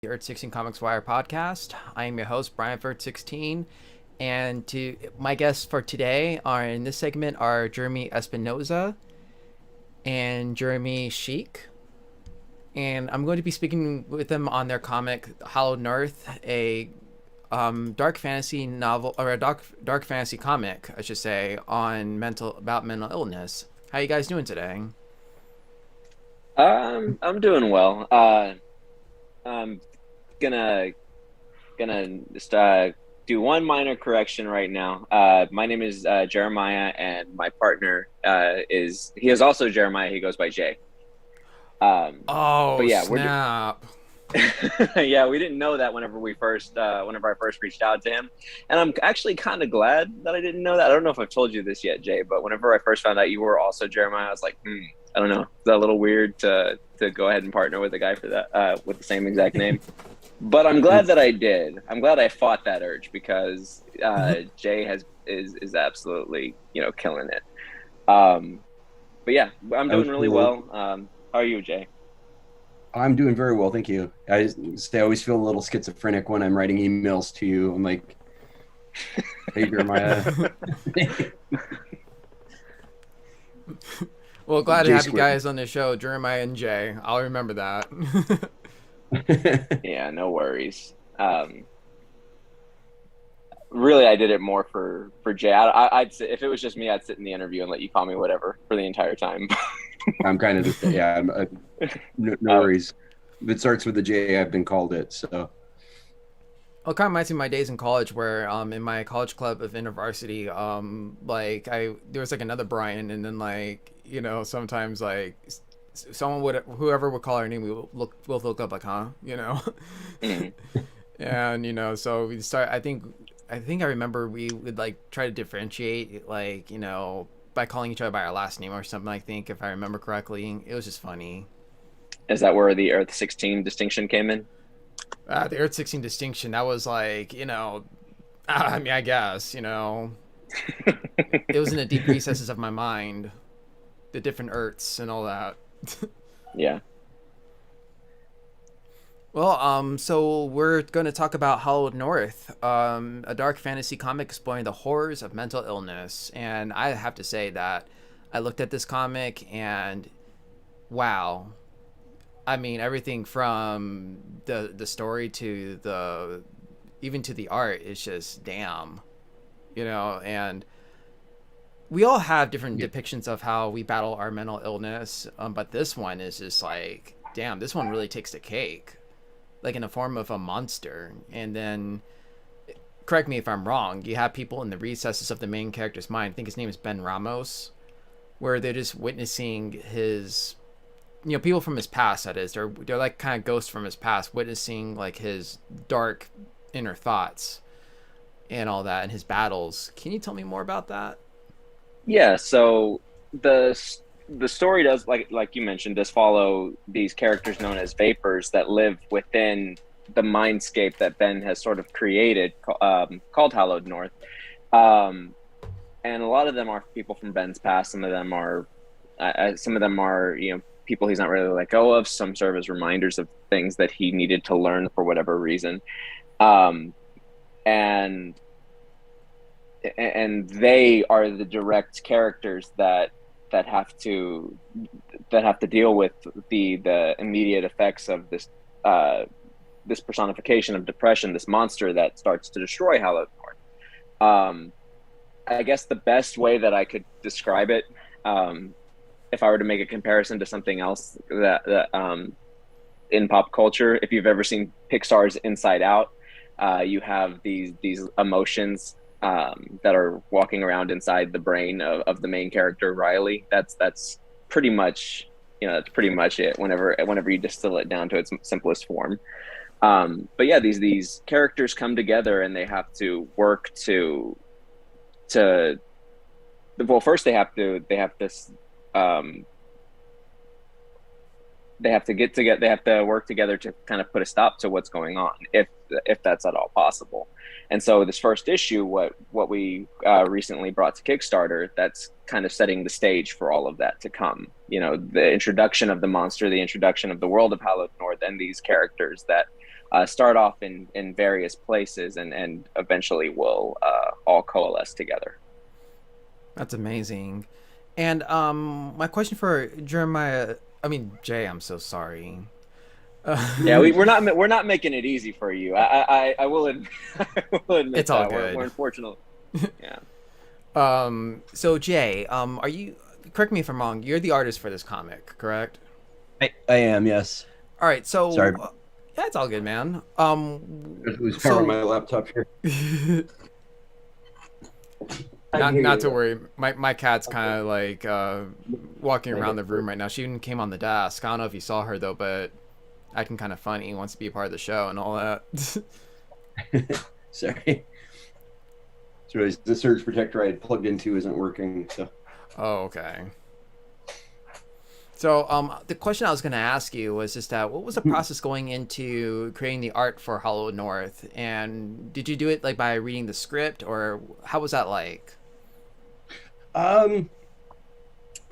the Earth 16 Comics Wire podcast. I am your host, Brian for Earth 16. And to my guests for today are in this segment are Jeremy Espinoza and Jeremy Schiek. And I'm going to be speaking with them on their comic Hallowed, a dark fantasy novel or a dark fantasy comic, I should say, on mental illness. How you guys doing today? I'm doing well. I'm gonna just do one minor correction right now. My name is Jeremiah, and my partner is also Jeremiah. He goes by Jay. But Oh, yeah, snap. yeah, we didn't know that whenever I first reached out to him, and I'm actually kind of glad that I didn't know that. I don't know if I've told you this yet, Jay, but whenever I first found out you were also Jeremiah, I was like, I don't know, is that a little weird to go ahead and partner with a guy for that with the same exact name? But I'm glad that I did. I'm glad I fought that urge because Jay is absolutely killing it. Um, but yeah, I'm I was doing really cool. well. How are you, Jay? I'm doing very well, thank you. I always feel a little schizophrenic when I'm writing emails to you. I'm like, hey, Jeremiah. Well, glad to J have you squared. guys on the show, Jeremiah and Jay. I'll remember that. Yeah, no worries. Really, I did it more for Jay. I'd sit, if it was just me, I'd sit in the interview and let you call me whatever for the entire time. I'm kind of yeah. No Um, worries. If it starts with a J, I've been called it. So Well, it kind of reminds me of my days in college, where in my college club of InterVarsity, like I there was like another Brian, and then sometimes someone would whoever would call our name, we'll look up like, huh, mm, and so we start. I think I remember we would like try to differentiate by calling each other by our last name or something. I think if I remember correctly, it was just funny. is that where the Earth 16 distinction came in? The Earth 16 distinction, that was I mean, I guess, it was in the deep recesses of my mind, the different Earths and all that. Yeah. Well, so we're going to talk about Hallowed, a dark fantasy comic exploring the horrors of mental illness. And I have to say that I looked at this comic and wow. I mean, everything from the story to the even to the art is just damn, and we all have different yeah, depictions of how we battle our mental illness, but this one is just like, damn, this one really takes the cake, like in the form of a monster. And then, correct me if I'm wrong, you have people in the recesses of the main character's mind. I think his name is Ben Ramos, where they're just witnessing his, people from his past. That is, they're like kind of ghosts from his past, witnessing like his dark inner thoughts and all that, and his battles. Can you tell me more about that? Yeah, so the the story does, like you mentioned, does follow these characters known as vapors that live within the mindscape that Ben has sort of created, called Hallowed North. Um, and a lot of them are people from Ben's past. Some of them are people he's not really let go of. Some serve as reminders of things that he needed to learn for whatever reason. Um, and and they are the direct characters that have to that have to deal with the immediate effects of this personification of depression, this monster that starts to destroy Hallowed North. I guess the best way that I could describe it, if I were to make a comparison to something else that in pop culture, if you've ever seen Pixar's Inside Out, you have these emotions that are walking around inside the brain of the main character Riley. That's pretty much that's pretty much it. Whenever you distill it down to its simplest form. But yeah, these characters come together and they have to work to well, first um, they have to get together, they have to work together to kind of put a stop to what's going on, if that's at all possible. And so this first issue, what we recently brought to Kickstarter, that's kind of setting the stage for all of that to come. The introduction of the monster, the introduction of the world of Hallowed North, and these characters that start off in various places and eventually will all coalesce together. That's amazing. And my question for Jeremiah, I mean Jay, I'm so sorry. Yeah, we're not making it easy for you. I will admit, I will admit It's all that good. we're unfortunate. Yeah. So Jay, are you? Correct me if I'm wrong. You're the artist for this comic, correct? I am, yes. All right. So Sorry, yeah, it's all good, man. who's powering So my laptop here? I can hear not to you. worry. My cat's Okay. kind of like walking Make around it the room right now. She even came on the desk. I don't know if you saw her though, but acting kind of funny. Wants to be a part of the show and all that. Sorry. So the surge protector I had plugged into isn't working. So Oh, okay. So, the question I was going to ask you was just that what was the process going into creating the art for Hollow North, and did you do it like by reading the script, or how was that like? um,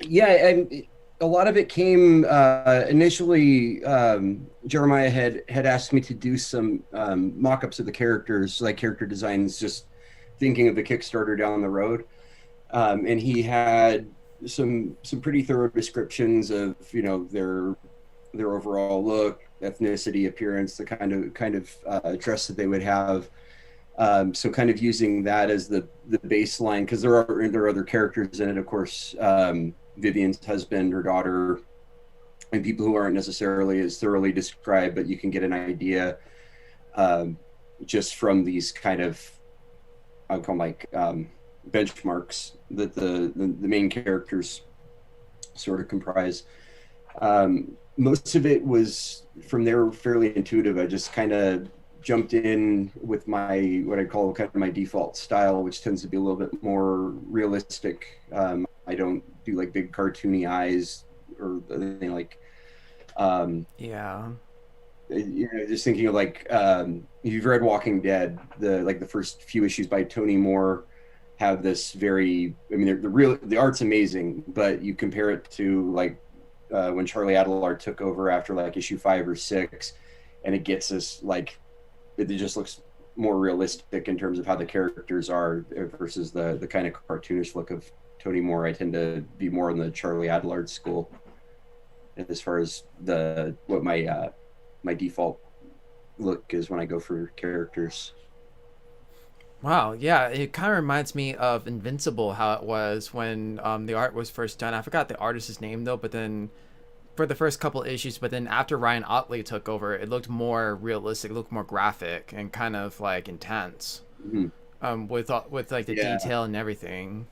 yeah, and a lot of it came initially. Jeremiah had asked me to do some mock-ups of the characters, like character designs, just thinking of the Kickstarter down the road. And he had some pretty thorough descriptions of their overall look, ethnicity, appearance, the kind of dress that they would have. So kind of using that as the baseline, because there are other characters in it, of course. Vivian's husband, her daughter, and people who aren't necessarily as thoroughly described, but you can get an idea just from these kind of, I would call like benchmarks that the main characters sort of comprise. Most of it was from there fairly intuitive. I just kind of jumped in with my what I call kind of my default style, which tends to be a little bit more realistic. I don't do like big cartoony eyes or anything like. Yeah. Just thinking of like if you've read Walking Dead, the first few issues by Tony Moore have this very. I mean, the art's amazing, but you compare it to like when Charlie Adlard took over after like issue 5 or 6, and it gets us like it just looks more realistic in terms of how the characters are versus the kind of cartoonish look of Tony Moore. I tend to be more in the Charlie Adlard school as far as what my default look is when I go for characters. Wow. Yeah. It kind of reminds me of Invincible, how it was when the art was first done. I forgot the artist's name though, but then for the first couple issues, but then after Ryan Ottley took over, it looked more realistic, it looked more graphic and kind of like intense. Mm-hmm. With like the detail and everything.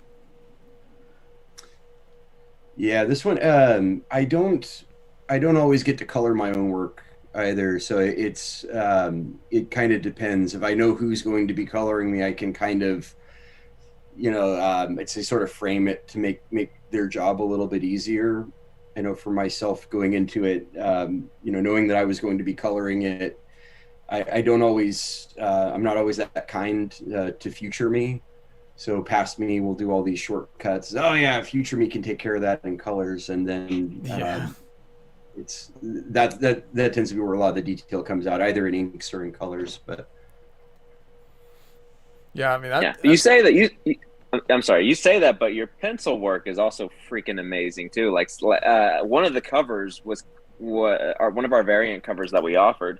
Yeah, this one I don't always get to color my own work either, so it kind of depends. If I know who's going to be coloring me, I can kind of it's a sort of frame it to make their job a little bit easier. I know for myself going into it, knowing that I was going to be coloring it, I don't always, I'm not always that kind to future me. So past me will do all these shortcuts. Oh yeah, future me can take care of that in colors, and then it's that tends to be where a lot of the detail comes out, either in inks or in colors. But yeah, I mean you say that I'm sorry, you say that, but your pencil work is also freaking amazing too. Like one of the covers one of our variant covers that we offered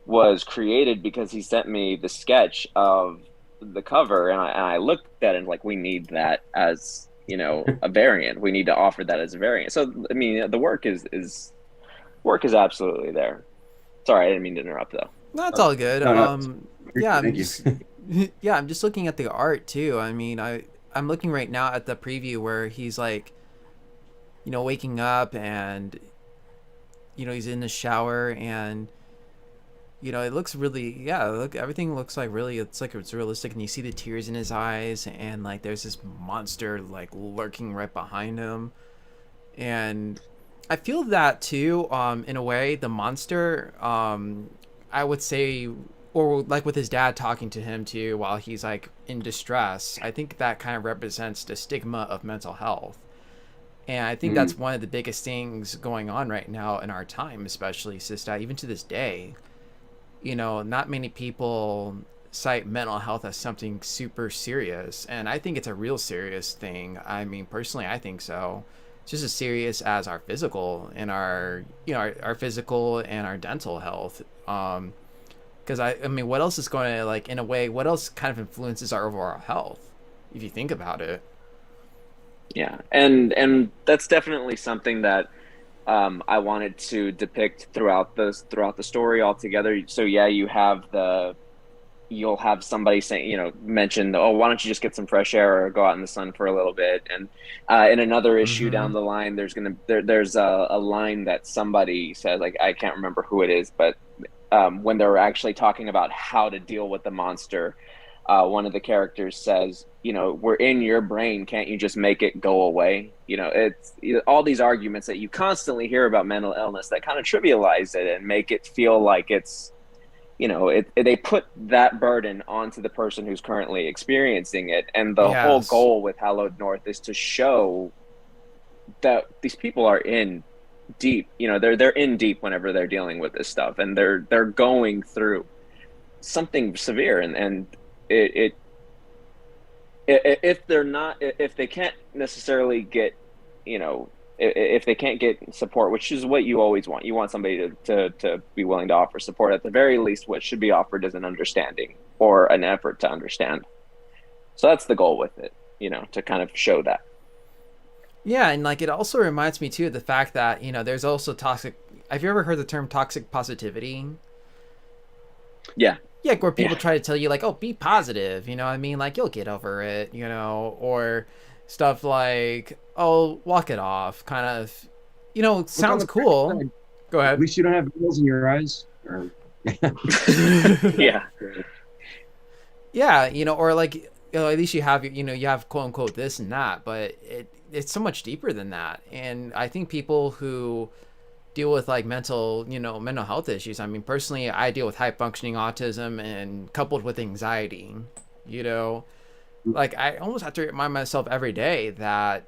was created because he sent me the sketch of the cover, and I looked at it like, we need that as a variant. We need to offer that as a variant. So I mean, the work is absolutely there. Sorry, I didn't mean to interrupt though. That's all good. No, Yeah, thank you. yeah, I'm just looking at the art too. I mean, I'm looking right now at the preview where he's like, waking up and, he's in the shower and, it looks really, everything looks like really, it's like it's realistic, and you see the tears in his eyes, and like there's this monster like lurking right behind him, and I feel that too. In a way, the monster, I would say, or like with his dad talking to him too while he's like in distress, I think that kind of represents the stigma of mental health. And I think that's one of the biggest things going on right now in our time, especially, Sista, even to this day. not many people cite mental health as something super serious, and I think it's a real serious thing. I mean, personally, I think so. It's just as serious as our physical and our physical and our dental health. Because I mean, what else is going to, like, in a way, what else kind of influences our overall health, if you think about it? Yeah, and that's definitely something that I wanted to depict throughout the story altogether. So yeah, you'll have somebody saying, mention, oh, why don't you just get some fresh air or go out in the sun for a little bit? And in another issue Mm-hmm. down the line, there's a line that somebody says, like, I can't remember who it is, but when they're actually talking about how to deal with the monster, one of the characters says, we're in your brain. Can't you just make it go away? It's all these arguments that you constantly hear about mental illness that kind of trivialize it and make it feel like it's, they put that burden onto the person who's currently experiencing it. And the whole Yes. goal with Hallowed North is to show that these people are in deep, they're in deep whenever they're dealing with this stuff, and they're going through something severe, and it if they're not, if they can't necessarily get, if they can't get support, which is what you always want, you want somebody to be willing to offer support. At the very least, what should be offered is an understanding or an effort to understand. So that's the goal with it, to kind of show that. Yeah, and like it also reminds me too of the fact that there's also toxic. Have you ever heard the term toxic positivity? Yeah. Yeah, where people Yeah. try to tell you like, oh, be positive, what I mean? Like you'll get over it, or stuff like, oh, walk it off, kind of, Look on sounds the bright cool. side. Go At ahead. least you don't have needles in your eyes. Or... Yeah. Yeah, or like, at least you have, you have quote unquote this and that, but it's so much deeper than that. And I think people who deal with like mental health issues. I mean, personally, I deal with high functioning autism and coupled with anxiety. You know, like I almost have to remind myself every day that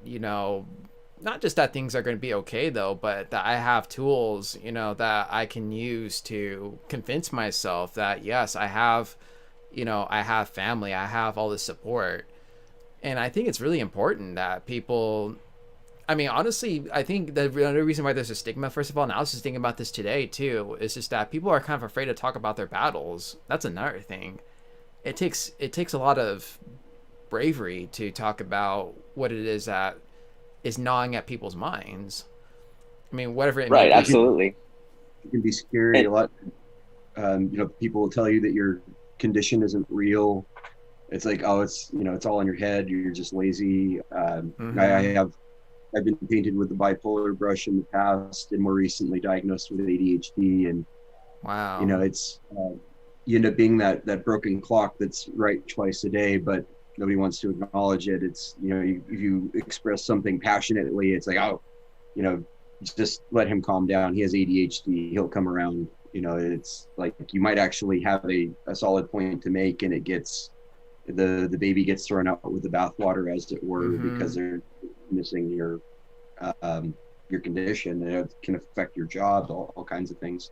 not just that things are going to be okay though, but that I have tools that I can use to convince myself that yes, I have I have family, I have all this support. And I think it's really important that people, I mean, honestly, I think the other reason why there's a stigma, first of all, and I was just thinking about this today too, is just that people are kind of afraid to talk about their battles. That's another thing. It takes a lot of bravery to talk about what it is that is gnawing at people's minds. I mean, whatever it may Right. be. Absolutely. It can be scary And a lot. People will tell you that your condition isn't real. It's like, oh, it's all in your head. You're just lazy. Mhm. I've been painted with the bipolar brush in the past, and more recently diagnosed with ADHD. And Wow. it's you end up being that broken clock that's right twice a day, but nobody wants to acknowledge it. It's if you express something passionately, it's like, oh, you know, just let him calm down. He has ADHD. He'll come around. It's like you might actually have a solid point to make, and it gets the baby gets thrown out with the bathwater, as it were, because Mhm. they're missing your condition, and it can affect your job, all kinds of things.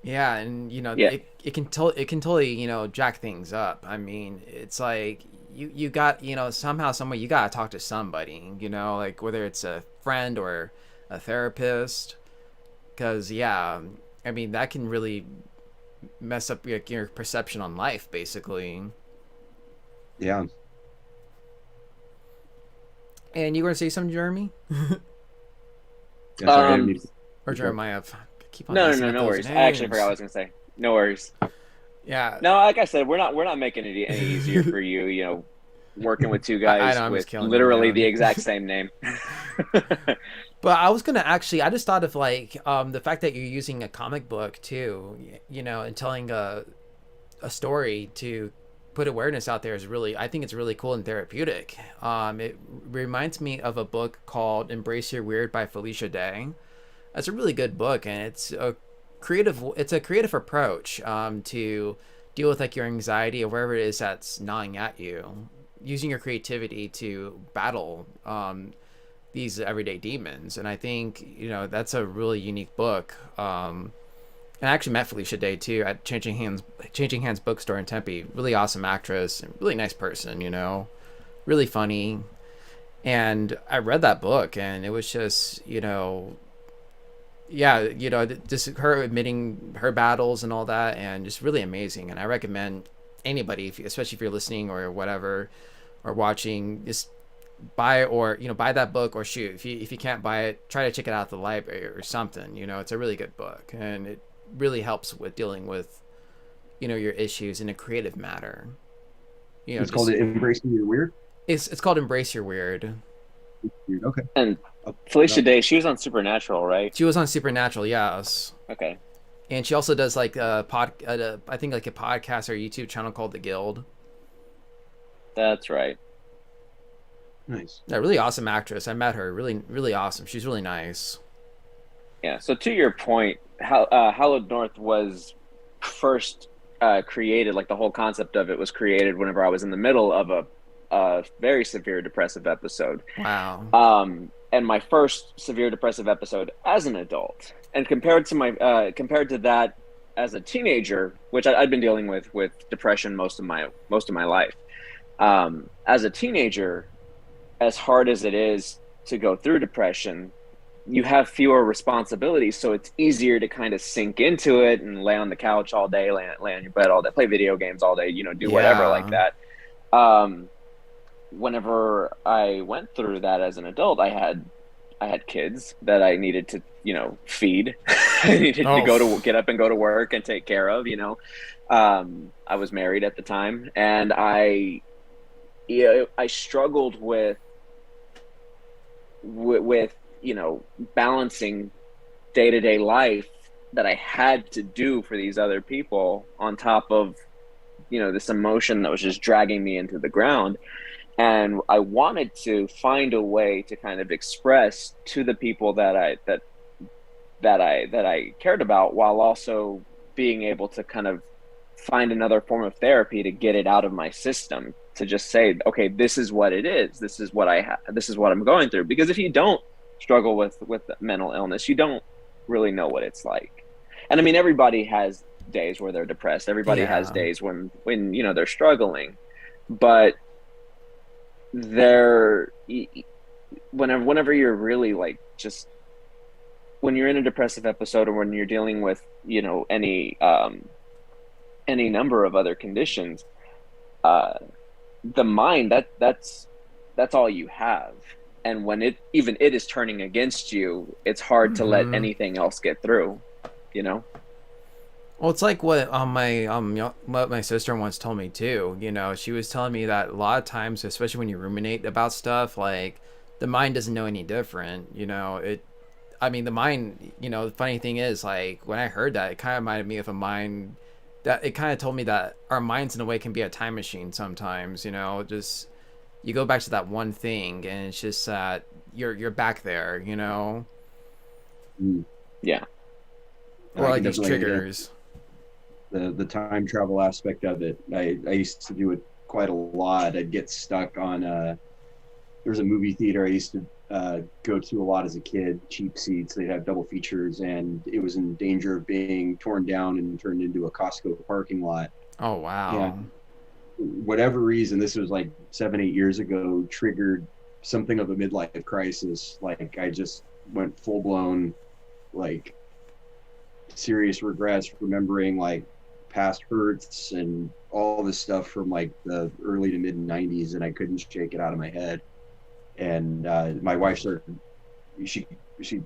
Yeah, and yeah. it can totally jack things up. I mean, it's like you got somehow some way you gotta talk to somebody. Like whether it's a friend or a therapist, because yeah, I mean that can really mess up your perception on life, basically. Yeah. And you gonna say something, Jeremy Yeah. Sorry, I didn't Um, mean to or interrupt. Jeremiah? I keep on no, no, messing no, up no those worries. I actually forgot what I names. was gonna say. No worries. Yeah. No, like I said, we're not making it any easier for you. Working with two I guys know I'm with just killing you, literally the man. exact same name. But I was gonna actually, I just thought of like the fact that you're using a comic book too, and telling a story to put awareness out there is really, I think it's really cool and therapeutic. It reminds me of a book called Embrace Your Weird by Felicia Day. That's a really good book, and it's a creative approach to deal with like your anxiety or wherever it is that's gnawing at you, using your creativity to battle these everyday demons. And I think that's a really unique book. And I actually met Felicia Day too at Changing Hands bookstore in Tempe. Really awesome actress, and really nice person. Really funny. And I read that book, and it was just yeah, just her admitting her battles and all that, and just really amazing. And I recommend anybody, especially if you're listening or whatever, or watching, just buy that book, or shoot, if you can't buy it, try to check it out at the library or something. It's a really good book, and it really helps with dealing with your issues in a creative manner. It's called Embracing Your Weird. It's called Embrace Your Weird. Weird. Okay. And Felicia Day, she was on Supernatural, right? She was on Supernatural, yes. Okay. And she also does like I think like a podcast or a YouTube channel called The Guild. That's right. Nice. Yeah, really awesome actress. I met her. Really, really awesome. She's really nice. Yeah. So to your point, Hallowed North was first created, like the whole concept of it was created whenever I was in the middle of a very severe depressive episode. Wow. And my first severe depressive episode as an adult, and compared to that as a teenager, which I'd been dealing with depression most of my life. As a teenager, as hard as it is to go through depression, you have fewer responsibilities, so it's easier to kind of sink into it and lay on the couch all day, lay on your bed all day, play video games all day, do whatever like that. Whenever I went through that as an adult, I had kids that I needed to, feed. I needed to get up and go to work and take care of, I was married at the time, and I struggled with balancing day-to-day life that I had to do for these other people on top of, this emotion that was just dragging me into the ground. And I wanted to find a way to kind of express to the people that I cared about, while also being able to kind of find another form of therapy to get it out of my system, to just say, okay, this is what it is. This is what this is what I'm going through. Because if you don't struggle with mental illness, you don't really know what it's like. And I mean, everybody has days where they're depressed. Everybody has days when they're struggling, but whenever you're really like, just when you're in a depressive episode, or when you're dealing with any number of other conditions, the mind, that's all you have. And when it is turning against you, it's hard to let anything else get through, Well, it's like what what my sister once told me too. She was telling me that a lot of times, especially when you ruminate about stuff, like the mind doesn't know any different. The mind. The funny thing is, like when I heard that, it kind of reminded me of a mind that it kind of told me that our minds in a way can be a time machine sometimes. Just you go back to that one thing, and it's just that you're back there. Yeah. Or like these triggers. The time travel aspect of it, I used to do it quite a lot. I'd get stuck on there's a movie theater I used to go to a lot as a kid, cheap seats. They'd have double features, and it was in danger of being torn down and turned into a Costco parking lot. Oh wow. Whatever reason, this was like 7-8 years ago, triggered something of a midlife crisis. Like I just went full blown, like serious regrets, remembering like past hurts and all this stuff from like the early to mid 90s, and I couldn't shake it out of my head. And my wife she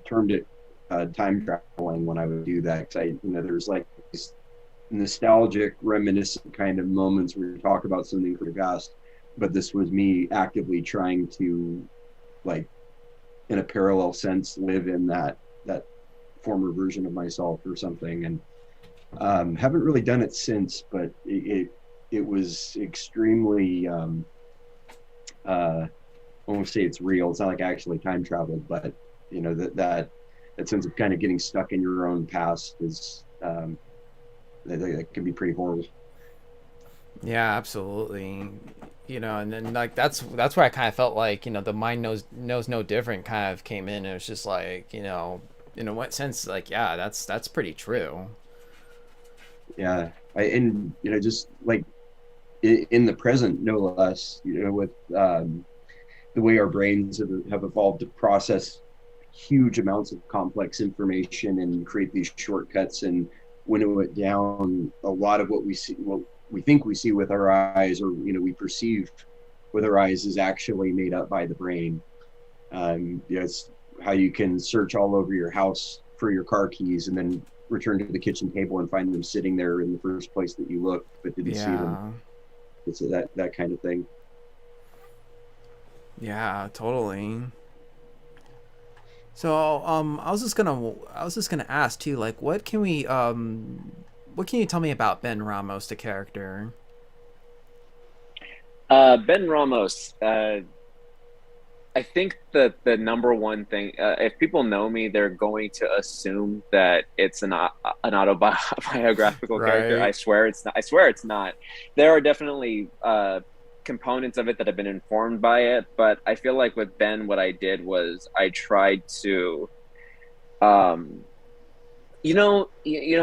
termed it time traveling when I would do that, because there's like these nostalgic, reminiscent kind of moments where you talk about something from the past, but this was me actively trying to, like, in a parallel sense, live in that former version of myself or something. And haven't really done it since, but it was extremely I won't say it's real. It's not like I actually time traveled, but that sense of kind of getting stuck in your own past is that can be pretty horrible. Yeah, absolutely. And then like that's where I kind of felt like the mind knows no different kind of came in. It was just like in what sense, like, yeah, that's pretty true. Yeah. And just like in the present, no less, with the way our brains have evolved to process huge amounts of complex information and create these shortcuts and winnow it down. A lot of what we see, what we think we see with our eyes, or we perceive with our eyes, is actually made up by the brain. It's how you can search all over your house for your car keys and then return to the kitchen table and find them sitting there in the first place that you looked but didn't see them. It's that kind of thing. Yeah, totally. So, I was just gonna ask too, like, what can you tell me about Ben Ramos, the character? Ben Ramos, I think that the number one thing, if people know me, they're going to assume that it's an autobiographical character. Right. I swear it's not. I swear it's not. There are definitely components of it that have been informed by it, but I feel like with Ben, what I did was I tried to, you know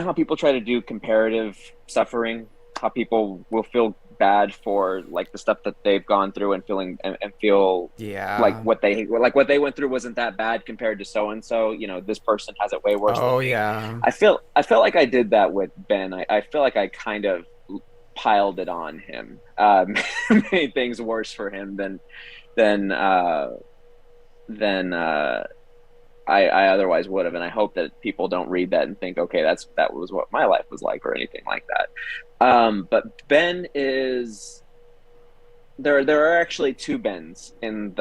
how people try to do comparative suffering, how people will feel bad for like the stuff that they've gone through and feel like Yeah. what they went through wasn't that bad compared to so and so. This person has it way worse Oh, than me. yeah. I felt like I did that with Ben. I feel like I kind of piled it on him, made things worse for him than I otherwise would have. And I hope that people don't read that and think, okay, that was what my life was like or anything like that. But Ben is there. There are actually two Bens in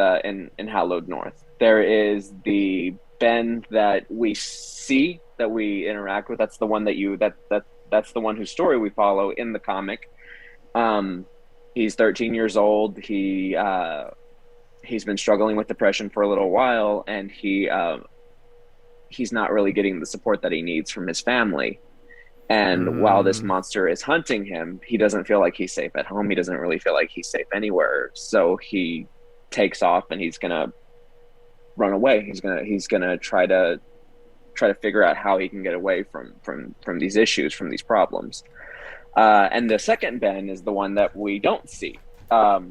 Hallowed North. There is the Ben that we see, that we interact with. That's the one that's the one whose story we follow in the comic. He's 13 years old. He's been struggling with depression for a little while, and he's not really getting the support that he needs from his family. And while this monster is hunting him, he doesn't feel like he's safe at home. He doesn't really feel like he's safe anywhere. So he takes off and he's gonna run away. He's gonna try to figure out how he can get away from these issues, from these problems. And the second Ben is the one that we don't see. Well,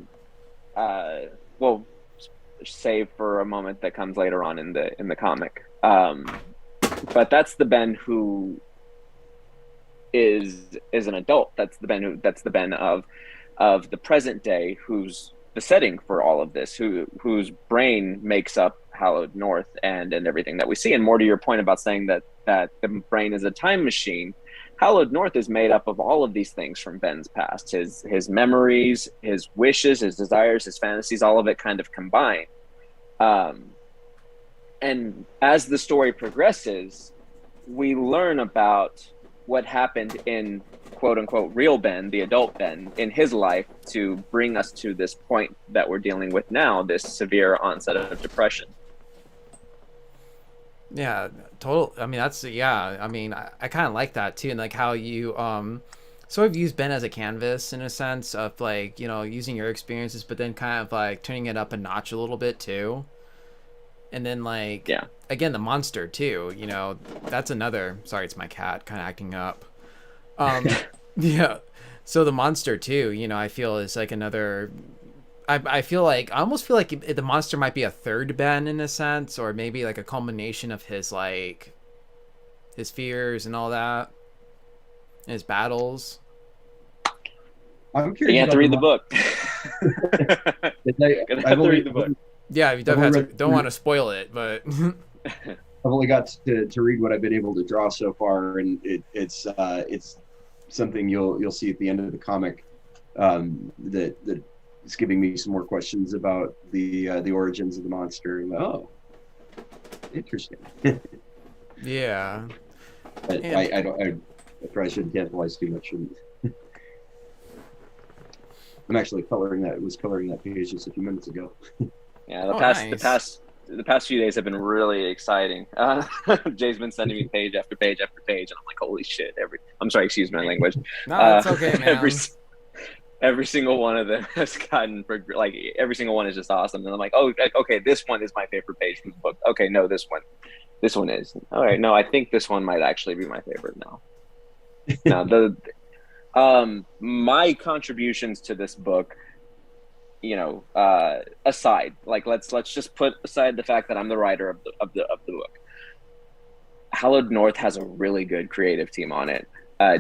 save for a moment that comes later on in the comic. But that's the Ben who is an adult. That's the Ben of the present day, who's the setting for all of this, whose brain makes up Hallowed North and everything that we see. And more to your point about saying that the brain is a time machine, Hallowed North is made up of all of these things from Ben's past, his memories, his wishes, his desires, his fantasies, all of it kind of combined. And as the story progresses, we learn about what happened in quote unquote real Ben, the adult Ben, in his life to bring us to this point that we're dealing with now, this severe onset of depression. Yeah, total. I mean, I kind of like that too, and like how you sort of use Ben as a canvas in a sense of like, using your experiences, but then kind of like turning it up a notch a little bit too. And then like, yeah, again, the monster too, that's another, sorry, it's my cat kind of acting up. Yeah. So the monster too, I feel is like another, I almost feel like the monster might be a third Ben in a sense, or maybe like a culmination of his fears and all that, and his battles. I'm curious. You have to read the book. I have to read the book. Yeah, you don't want to spoil it, but I've only got to read what I've been able to draw so far, and it's something you'll see at the end of the comic that is giving me some more questions about the origins of the monster. And, oh, interesting. Yeah. But I probably shouldn't capitalize too much. I'm actually coloring that page just a few minutes ago. Yeah, the past few days have been really exciting. Jay's been sending me page after page after page, and I'm like, holy shit! I'm sorry, excuse my language. No, it's okay, man. Every single one of them has gotten like every single one is just awesome, and I'm like, oh, okay, this one is my favorite page from the book. Okay, no, this one is. All right, no, I think this one might actually be my favorite now. No, the my contributions to this book, aside, like let's just put aside the fact that I'm the writer of the book. Hallowed North has a really good creative team on it.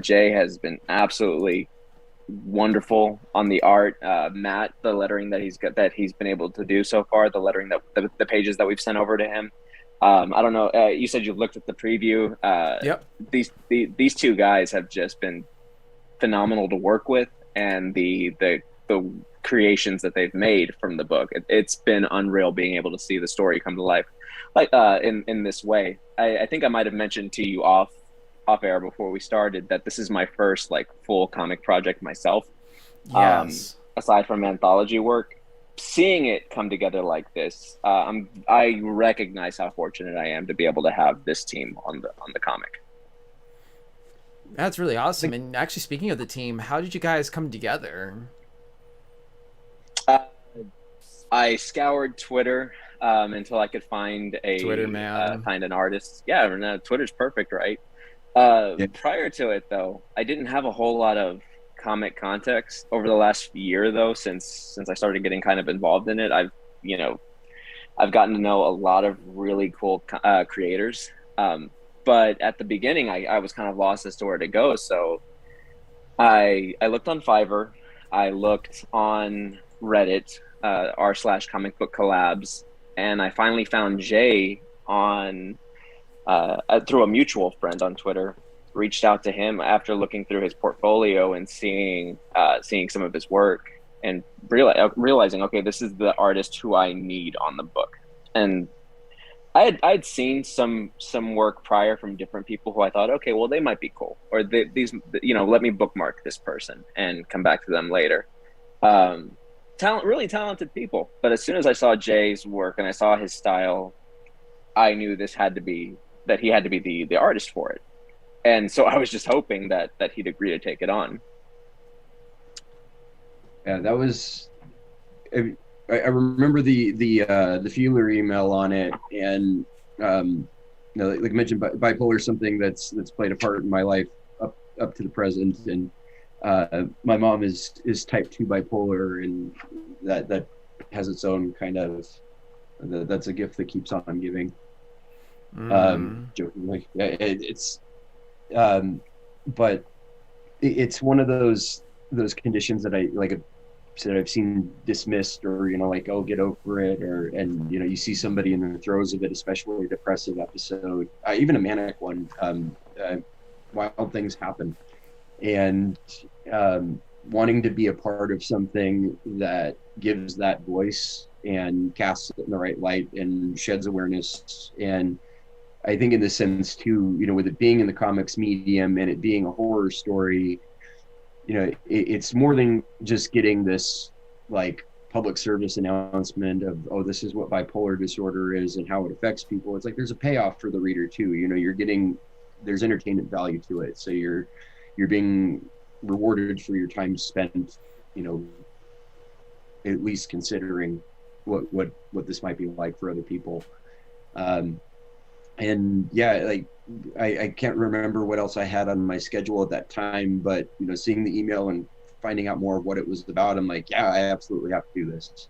Jay has been absolutely wonderful on the art. Matt, the lettering that he's been able to do so far, the lettering that the pages that we've sent over to him. I don't know. You said you looked at the preview. Yep. These two guys have just been phenomenal to work with, and the creations that they've made from the book. It's been unreal being able to see the story come to life, like in this way. I think I might have mentioned to you off air before we started that this is my first like full comic project myself. Yes. Aside from anthology work, seeing it come together like this, I recognize how fortunate I am to be able to have this team on the comic. That's really awesome. And actually, speaking of the team, how did you guys come together? Uh, I scoured Twitter until I could find Twitter, man. find an artist. Yeah, no, Twitter's perfect, right? Yeah. Prior to it, though, I didn't have a whole lot of comic context over the last year, though. Since I started getting kind of involved in it, I've gotten to know a lot of really cool creators. But at the beginning, I was kind of lost as to where to go. So I looked on Fiverr, I looked on Reddit, r/comic book collabs, and I finally found Jay on through a mutual friend on Twitter. Reached out to him after looking through his portfolio and seeing some of his work, and realizing, okay, this is the artist who I need on the book. And I'd seen some work prior from different people who I thought, okay, well, they might be cool, or these, let me bookmark this person and come back to them later. Really talented people. But as soon as I saw Jay's work and I saw his style, I knew he had to be the artist for it. And so I was just hoping that he'd agree to take it on. Yeah, that was. I remember the feeler email on it, and like I mentioned, bipolar is something that's played a part in my life up to the present, and my mom is type 2 bipolar, and that has its own kind of that's a gift that keeps on giving. Jokingly, yeah, it's but it's one of those conditions that I like said I've seen dismissed, or like, oh, get over it, and you see somebody in the throes of it, especially a depressive episode, even a manic one. Wild things happen, and wanting to be a part of something that gives that voice and casts it in the right light and sheds awareness. And I think in this sense too, with it being in the comics medium and it being a horror story, it's more than just getting this like public service announcement of, oh, this is what bipolar disorder is and how it affects people. It's like there's a payoff for the reader too. You're getting, there's entertainment value to it. So you're being rewarded for your time spent, at least considering what this might be like for other people. And yeah, like I can't remember what else I had on my schedule at that time, but seeing the email and finding out more of what it was about, I'm like, yeah, I absolutely have to do this.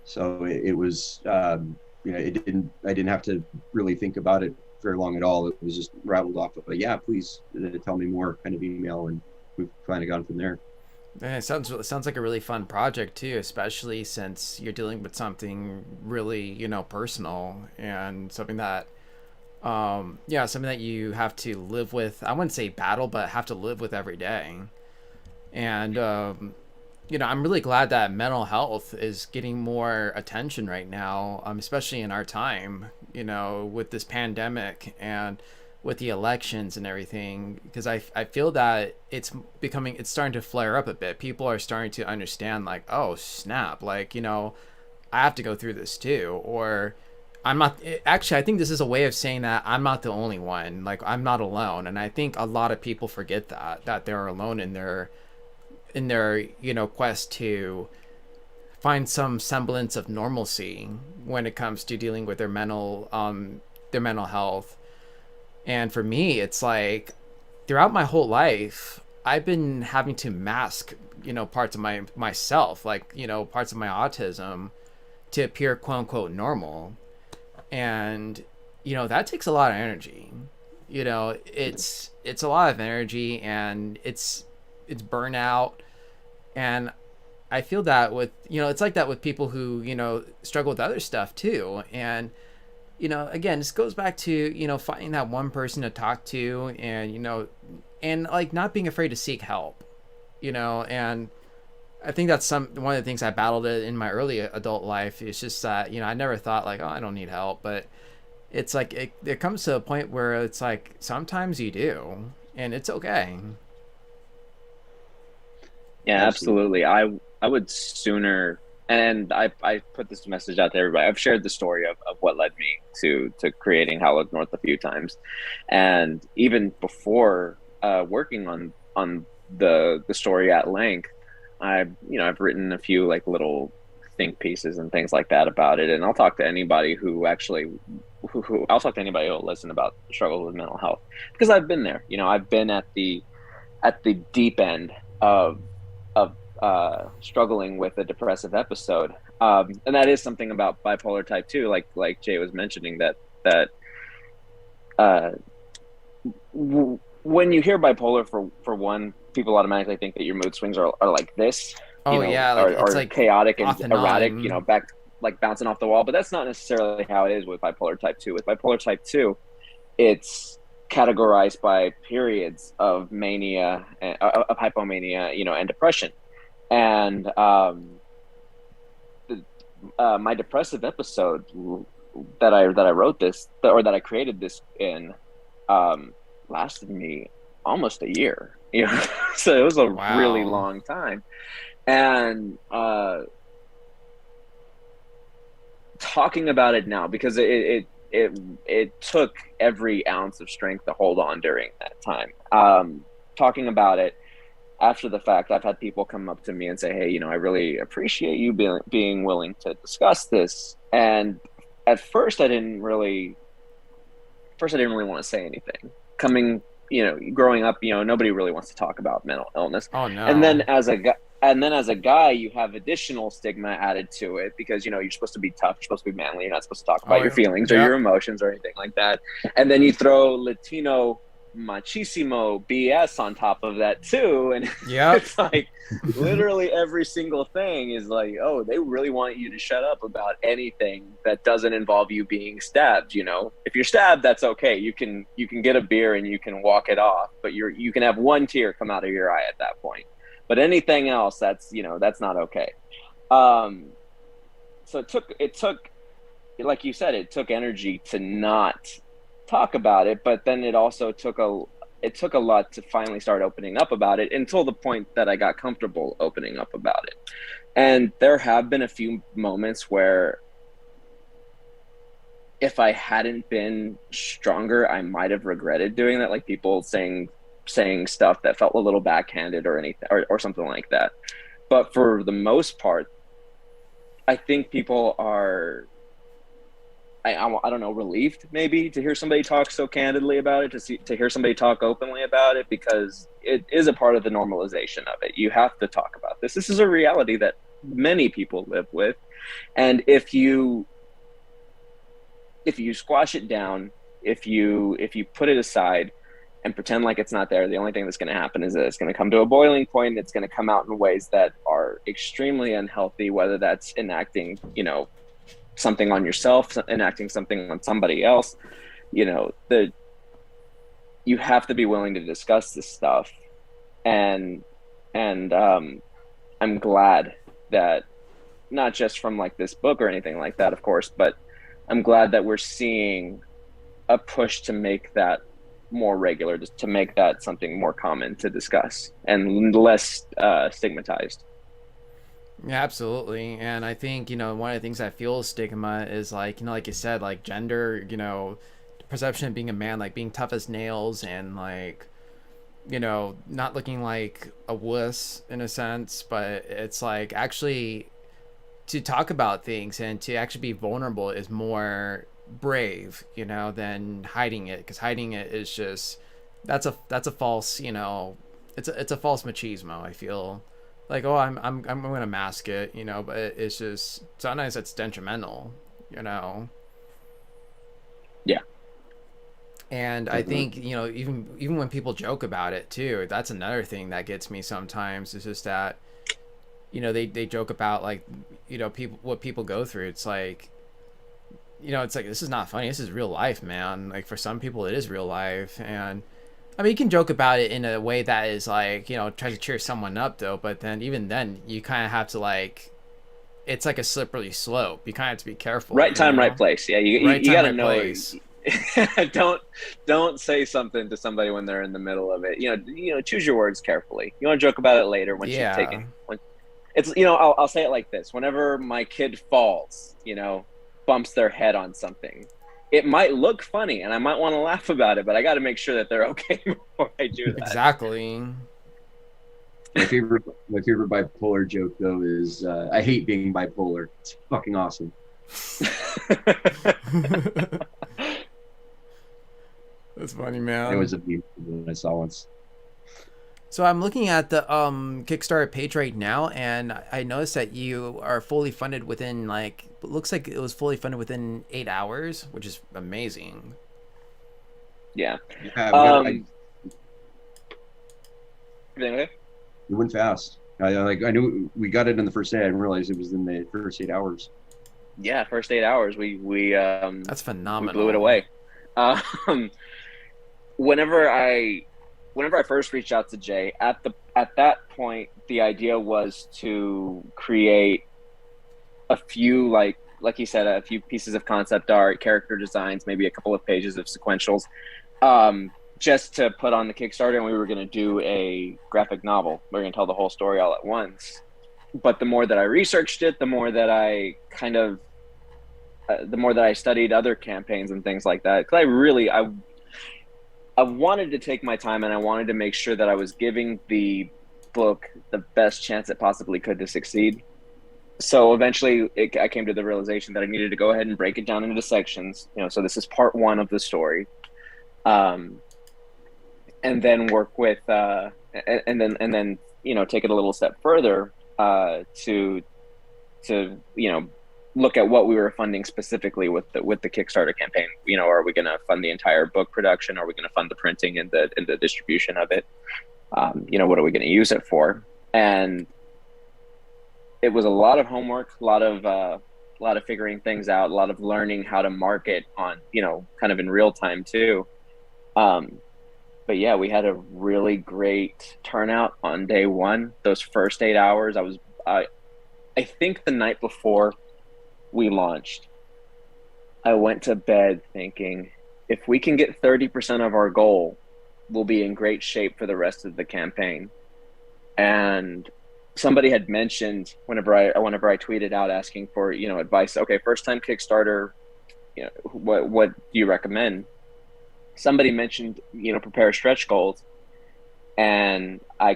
So it was, I didn't have to really think about it very long at all. It was just rattled off of a, yeah, please tell me more kind of email, and we've kind of gone from there. Yeah, it sounds like a really fun project too, especially since you're dealing with something really, personal, and something that something that you have to live with. I wouldn't say battle, but have to live with every day. And I'm really glad that mental health is getting more attention right now, especially in our time, with this pandemic and with the elections and everything, because I feel that it's starting to flare up a bit. People are starting to understand, like, oh snap, like, I have to go through this too, or I'm not. Actually, I think this is a way of saying that I'm not the only one. Like, I'm not alone, and I think a lot of people forget that they're alone in their quest to find some semblance of normalcy when it comes to dealing with their mental health. And for me, it's like throughout my whole life, I've been having to mask, parts of myself, like, parts of my autism to appear quote unquote normal. And, that takes a lot of energy. It's a lot of energy, and it's burnout. And I feel that with, it's like that with people who, struggle with other stuff too. And, again, this goes back to, finding that one person to talk to, and like not being afraid to seek help, and I think that's one of the things I battled in my early adult life. It's just that, I never thought like, oh, I don't need help, but it's like, it comes to a point where it's like, sometimes you do, and it's okay. Yeah, absolutely. I would sooner, and I put this message out to everybody. I've shared the story of what led me to creating Hallowed North a few times, and even before working on the story at length, I've written a few like little think pieces and things like that about it, and I'll talk to anybody who actually I'll talk to anybody who'll listen about the struggle with mental health, because I've been there. I've been at the deep end of struggling with a depressive episode, and that is something about bipolar type 2, like Jay was mentioning, that when you hear bipolar, for one, people automatically think that your mood swings are like this. Oh yeah, like, it's are like chaotic and erratic, on. back like bouncing off the wall. But that's not necessarily how it is with bipolar type 2. With bipolar type 2, it's categorized by periods of mania, of hypomania, and depression. And my depressive episode that I wrote this, or that I created this in, lasted me almost a year. So it was a really long time. And talking about it now, because it took every ounce of strength to hold on during that time. Talking about it after the fact, I've had people come up to me and say, hey, I really appreciate you being willing to discuss this. And at first I didn't really want to say anything. Growing up, nobody really wants to talk about mental illness. Oh no. And then as a guy, you have additional stigma added to it, because you're supposed to be tough, you're supposed to be manly, you're not supposed to talk about your feelings or your emotions or anything like that. And then you throw Latino machismo BS on top of that too, and it's like literally every single thing is like, oh, they really want you to shut up about anything that doesn't involve you being stabbed. If you're stabbed, that's okay, you can get a beer and you can walk it off, but you can have one tear come out of your eye at that point. But anything else, that's not okay. So it took, like you said, it took energy to not talk about it, but then it also took a lot to finally start opening up about it, until the point that I got comfortable opening up about it. And there have been a few moments where if I hadn't been stronger, I might have regretted doing that, like people saying stuff that felt a little backhanded or anything, or something like that. But for the most part, I think people are, I don't know, relieved maybe to hear somebody talk so candidly about it, to hear somebody talk openly about it, because it is a part of the normalization of it. You have to talk about this. This is a reality that many people live with. And if you squash it down, if you put it aside and pretend like it's not there, the only thing that's going to happen is that it's going to come to a boiling point, and it's going to come out in ways that are extremely unhealthy, whether that's enacting, something on yourself, enacting something on somebody else. You have to be willing to discuss this stuff. And I'm glad that, not just from like this book or anything like that, of course, but I'm glad that we're seeing a push to make that more regular, to make that something more common to discuss and less stigmatized. Yeah, absolutely. And I think, one of the things that fuels stigma is like, like you said, like gender, perception of being a man, like being tough as nails, and like, not looking like a wuss in a sense, but it's like actually to talk about things and to actually be vulnerable is more brave, than hiding it, because hiding it is just that's a false, you know, it's a false machismo. I feel like, oh, I'm gonna mask it, you know, but it's just sometimes it's detrimental, you know. Yeah. And I think, you know, even when people joke about it too, that's another thing that gets me sometimes. Is just that, you know, they joke about, like, you know, people, what people go through. It's like, you know, it's like, this is not funny, this is real life, man. Like, for some people it is real life. And I mean, you can joke about it in a way that is like, you know, try to cheer someone up though, but then even then you kind of have to, like, it's like a slippery slope. You kind of have to be careful. Right time, know? right place. Yeah, you Right you time, got to right know. place. Don't say something to somebody when they're in the middle of it. You know, choose your words carefully. You want to joke about it later once you've Yeah. taken. When, it's, you know, I'll say it like this: whenever my kid falls, you know, bumps their head on something, it might look funny, and I might want to laugh about it, but I got to make sure that they're okay before I do that. Exactly. My favorite bipolar joke though is I hate being bipolar. It's fucking awesome. That's funny, man. It was a meme that I saw once. So I'm looking at the Kickstarter page right now, and I noticed that you are fully funded within, like, it looks like it was fully funded within 8 hours, which is amazing. Yeah. Everything okay? It went fast. I knew we got it in the first day. I didn't realize it was in the first 8 hours. Yeah, first 8 hours. We That's phenomenal. We blew it away. Whenever I first reached out to Jay, at that point, the idea was to create a few, like he said, a few pieces of concept art, character designs, maybe a couple of pages of sequentials, just to put on the Kickstarter. And we were going to do a graphic novel. We were going to tell the whole story all at once. But the more that I researched it, the more that I studied other campaigns and things like that. Because I wanted to take my time, and I wanted to make sure that I was giving the book the best chance it possibly could to succeed. So eventually I came to the realization that I needed to go ahead and break it down into sections. You know, so this is part 1 of the story. And then work with, and then, you know, take it a little step further, to, you know, look at what we were funding specifically with the Kickstarter campaign. You know, are we going to fund the entire book production? Are we going to fund the printing and the distribution of it? You know, what are we going to use it for? And it was a lot of homework, a lot of figuring things out, a lot of learning how to market on, you know, kind of in real time too. But yeah, we had a really great turnout on day 1. Those first 8 hours, I think the night before we launched, I went to bed thinking, if we can get 30% of our goal, we'll be in great shape for the rest of the campaign. And somebody had mentioned, whenever I tweeted out asking for, you know, advice, okay, first time Kickstarter, you know, what do you recommend? Somebody mentioned, you know, prepare stretch goals, and I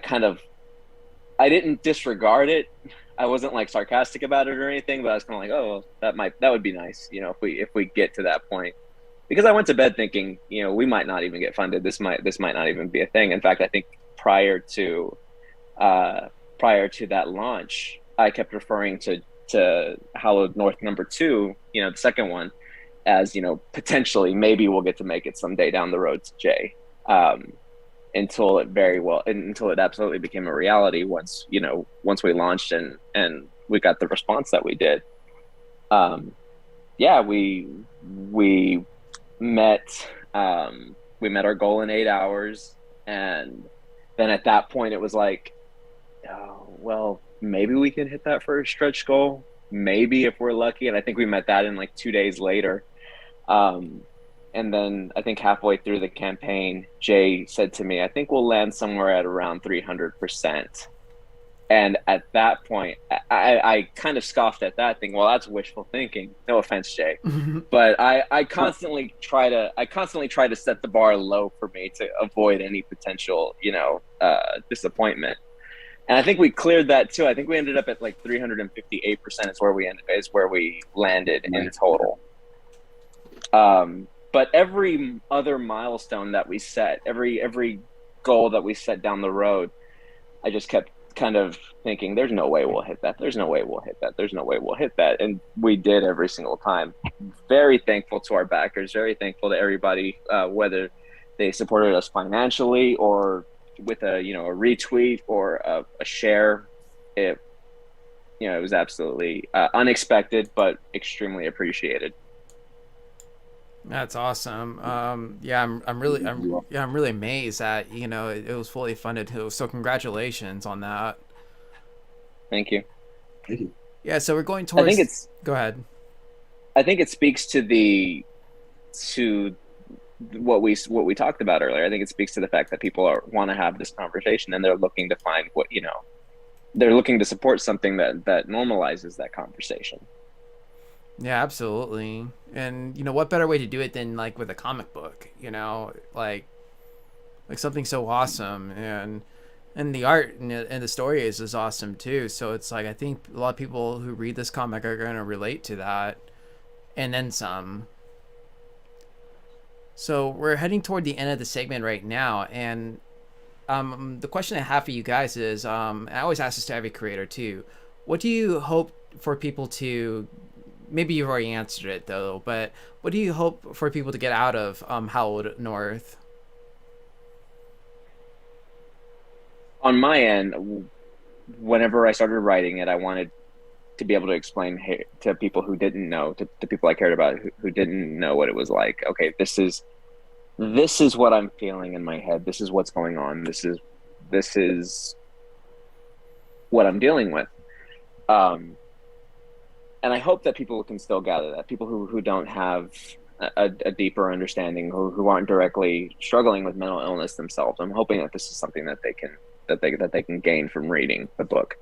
didn't disregard it. I wasn't like sarcastic about it or anything, but I was kind of like, oh, that would be nice, you know, if we get to that point. Because I went to bed thinking, you know, we might not even get funded. This might not even be a thing. In fact, I think prior to that launch, I kept referring to Hallowed North number 2, you know, the second one, as, you know, potentially maybe we'll get to make it someday down the road to Jay. Until it absolutely became a reality once we launched and we got the response that we did. Yeah, we met our goal in 8 hours, and then at that point it was like, oh, well, maybe we can hit that first stretch goal, maybe, if we're lucky. And I think we met that in like 2 days later. And then I think halfway through the campaign, Jay said to me, I think we'll land somewhere at around 300%. And at that point, I kind of scoffed at that, thinking, well, that's wishful thinking. No offense, Jay. But I constantly try to set the bar low for me to avoid any potential, you know, disappointment. And I think we cleared that too. I think we ended up at like 358% is where we landed in total. But every other milestone that we set, every goal that we set down the road, I just kept kind of thinking, there's no way we'll hit that. There's no way we'll hit that. There's no way we'll hit that. And we did every single time. Very thankful to our backers, very thankful to everybody, whether they supported us financially or with a, you know, a retweet or a share. It, you know, it was absolutely unexpected, but extremely appreciated. That's awesome. Yeah, I'm really amazed that, you know, it was fully funded too. So congratulations on that. Thank you. Thank you. Yeah, so we're going I think towards. it's Go ahead. I think it speaks to what we talked about earlier. I think it speaks to the fact that people want to have this conversation, and they're looking to find what, you know, they're looking to support something that normalizes that conversation. Yeah, absolutely. And you know, what better way to do it than like with a comic book? You know, like something so awesome, and the art and the story is awesome too. So it's like I think a lot of people who read this comic are going to relate to that, and then some. So we're heading toward the end of the segment right now, and the question I have for you guys is, I always ask this to every creator too. What do you hope for people to? Maybe you've already answered it though, but what do you hope for people to get out of Hallowed North? On my end, whenever I started writing it, I wanted to be able to explain to people who didn't know, to people I cared about who didn't know what it was like. Okay, this is what I'm feeling in my head. This is what's going on. This is what I'm dealing with. And I hope that people can still gather that. People who don't have a deeper understanding, who aren't directly struggling with mental illness themselves. I'm hoping that this is something that they can gain from reading the book.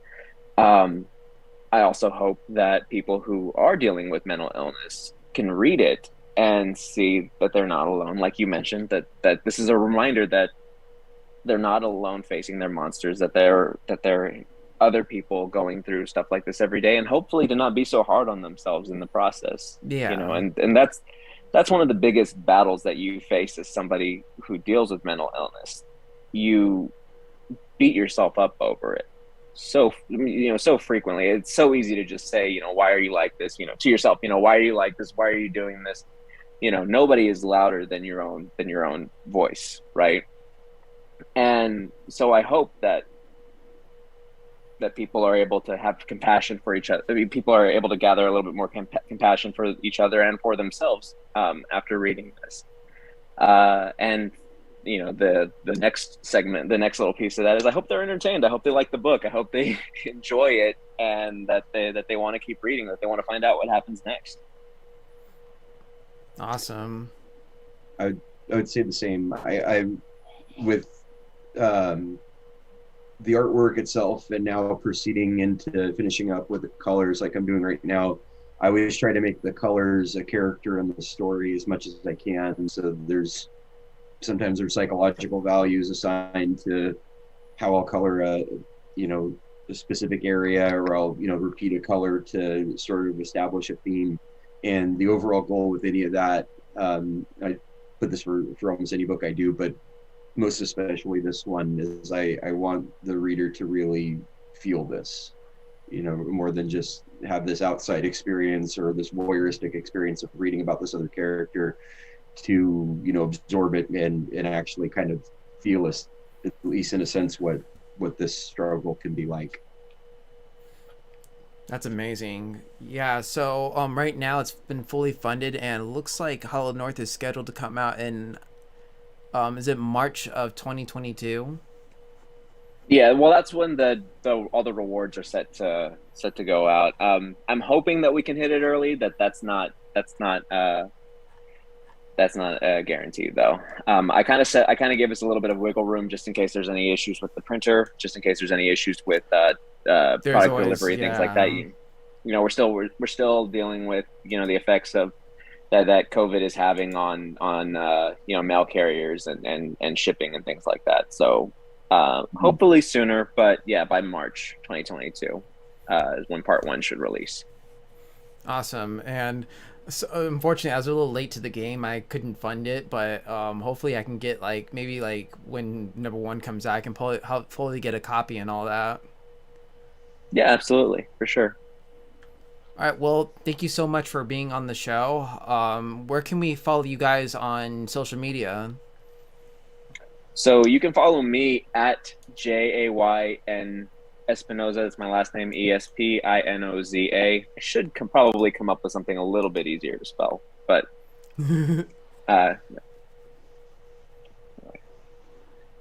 I also hope that people who are dealing with mental illness can read it and see that they're not alone. Like you mentioned, that this is a reminder that they're not alone facing their monsters, that they're other people going through stuff like this every day, and hopefully to not be so hard on themselves in the process. Yeah. You know, and that's one of the biggest battles that you face as somebody who deals with mental illness. You beat yourself up over it so, you know, so frequently. It's so easy to just say, you know, why are you like this, you know, to yourself, you know, why are you like this, why are you doing this? You know, nobody is louder than your own voice, right? And so I hope that people are able to have compassion for each other. I mean, people are able to gather a little bit more compassion for each other and for themselves after reading this. And you know, the next segment, the next little piece of that is, I hope they're entertained. I hope they like the book. I hope they enjoy it, and that they want to keep reading, that they want to find out what happens next. Awesome. I would say the same. I with the artwork itself, and now proceeding into finishing up with the colors like I'm doing right now, I always try to make the colors a character in the story as much as I can. So sometimes there's psychological values assigned to how I'll color a specific area, or I'll, repeat a color to sort of establish a theme. And the overall goal with any of that, I put this for almost any book I do, but most especially this one, is I want the reader to really feel this, more than just have this outside experience or this voyeuristic experience of reading about this other character, to, absorb it and actually kind of feel at least in a sense what this struggle can be like. That's amazing. Yeah, so right now it's been fully funded, and it looks like Hallowed North is scheduled to come out in is it March of 2022? Yeah, well, that's when all the rewards are set to go out. I'm hoping that we can hit it early. That's not guaranteed though. I kind of gave us a little bit of wiggle room just in case there's any issues with the printer, just in case there's any issues with product delivery, things like that. We're still dealing with the effects of that COVID is having on mail carriers and shipping and things like that. So hopefully sooner, but yeah, by March 2022 is when part one should release. Awesome. And So, unfortunately, I was a little late to the game. I couldn't fund it, but hopefully I can get like maybe like when number one comes out, I can hopefully get a copy and all that. Yeah, absolutely, for sure. All right. Well, thank you so much for being on the show. Where can we follow you guys on social media? So you can follow me at JAYN Espinoza. That's my last name, Espinoza. I should probably come up with something a little bit easier to spell, but uh,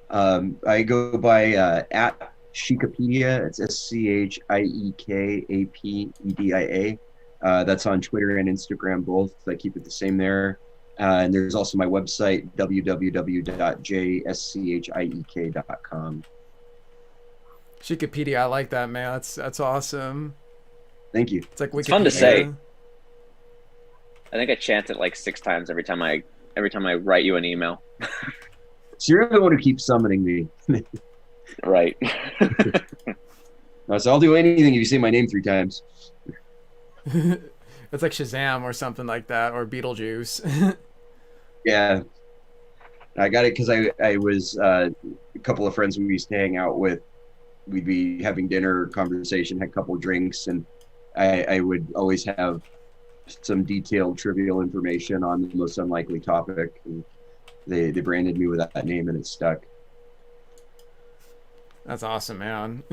I go by at Schiekapedia. It's SCHIEKAPEDIA. That's on Twitter and Instagram both. I keep it the same there. And there's also my website, www.jschhiek.com. Wikipedia, I like that, man. That's awesome. Thank you. It's like Wikipedia. It's fun to say. I think I chant it like 6 times every time I write you an email. So you're the one who keeps summoning me. Right. So I'll do anything if you say my name 3 times. It's like Shazam or something like that, or Beetlejuice. Yeah. I got it because I was a couple of friends we used to hang out with. We'd be having dinner, conversation, had a couple of drinks, and I would always have some detailed, trivial information on the most unlikely topic. And they branded me with that name, and it stuck. That's awesome, man.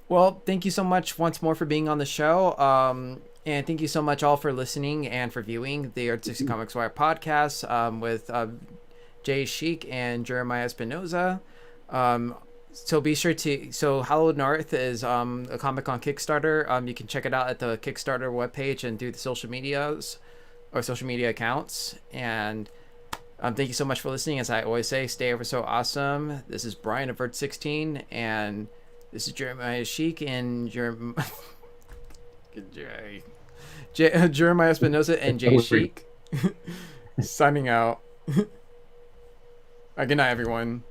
Well, thank you so much once more for being on the show. And thank you so much all for listening and for viewing the Artistic Comics Wire podcast with Jay Schiek and Jeremiah Espinoza. So be sure to, so Hallowed North is a comic on Kickstarter. You can check it out at the Kickstarter webpage and through the social medias or social media accounts. And thank you so much for listening. As I always say, stay ever so awesome. This is Brian of Vert 16, and this is Jeremiah Schiek and Jeremiah Espinoza and Jay Schiek signing out. Good night, everyone.